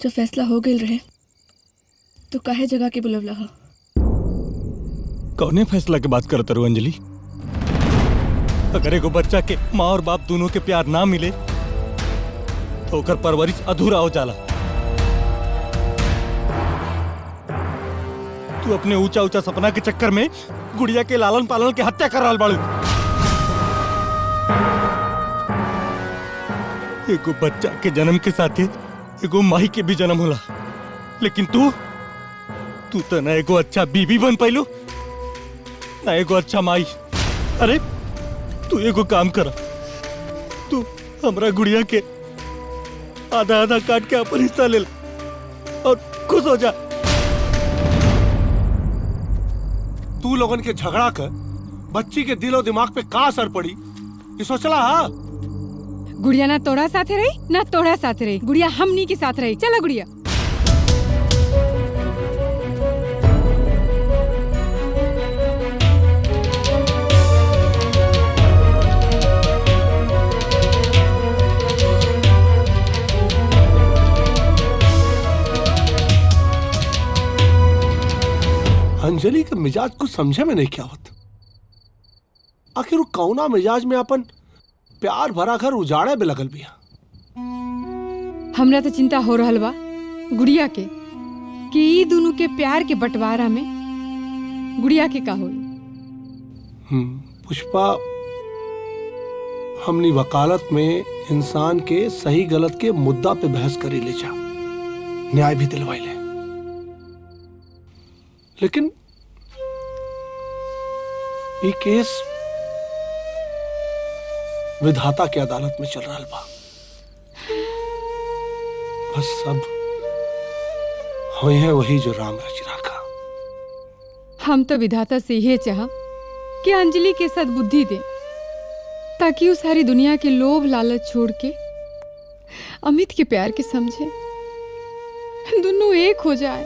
जो फैसला हो गई रहे तो काहे जगह के बुलवला हो। कौने फैसला के बात करत रहो अंजलि? अगर एगो बच्चा के माँ और बाप दोनों के प्यार ना मिले तो ओकर परवरिश अधूरा हो जाला। तू अपने ऊंचा ऊंचा सपना के चक्कर में गुड़िया के लालन पालन के हत्या कर रहा बाड़ू। एगो बच्चा के जन्म के साथे एगो माही के भी जन्म होला, लेकिन तू तो ना एगो अच्छा बीबी बन पाइलो ना एगो अच्छा माई। अरे तू एगो काम कर, तू हमरा गुड़िया के आधा आधा काट के अपन हिस्सा ले और खुश हो जा। तू लोगन के झगड़ा कर बच्ची के दिलो दिमाग पे का असर पड़ी ये सोचला? हाँ, गुड़िया ना तोड़ा साथे रही ना तोड़ा साथे रही, गुड़िया हमनी के साथ रही। चला गुड़िया। अंजलि के मिजाज कुछ समझे में नहीं क्या होता। आखिर वो कौना मिजाज में अपन प्यार भरा घर उजाड़े में लगल बिया। हमरा तो चिंता हो रहल बा गुड़िया के कि ई दोनों के प्यार के बंटवारा में गुड़िया के का होई। पुष्पा, हमनी वकालत में इंसान के सही गलत के मुद्दा पे बहस करे ले जा, न्याय भी दिलवाई ले, लेकिन ये केस विधाता की अदालत में चल रहा बा। बस सब हुई है वही जो राम रच रखा। हम तो विधाता से यह चाह कि अंजलि के साथ बुद्धि दे ताकि वो सारी दुनिया के लोभ लालच छोड़ के अमित के प्यार के समझे, दोनों एक हो जाए,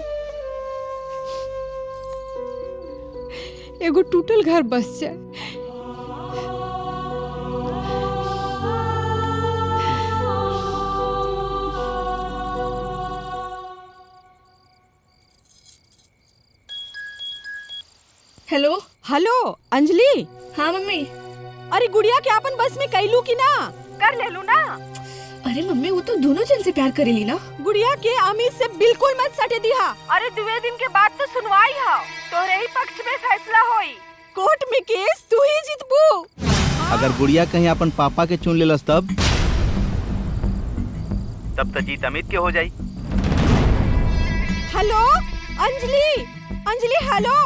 एगो टूटल घर बस जाए। Hello hello Anjali. हाँ मम्मी। अरे गुड़िया के अपन बस में कैलू की ना? कर ले लू ना? अरे मम्मी वो तो दोनों जन से प्यार करेली ना। गुड़िया के अमित से बिल्कुल मत सटे दिहा। अरे दुए दिन के बाद तो सुनवाई है, तोरे ही पक्ष में फैसला होई। कोर्ट में केस तू ही जीतबू। अगर गुड़िया कहीं अपन पापा के चुन लेलस तब तो जीत अमित के हो जाई। Hello Anjali, Anjali hello.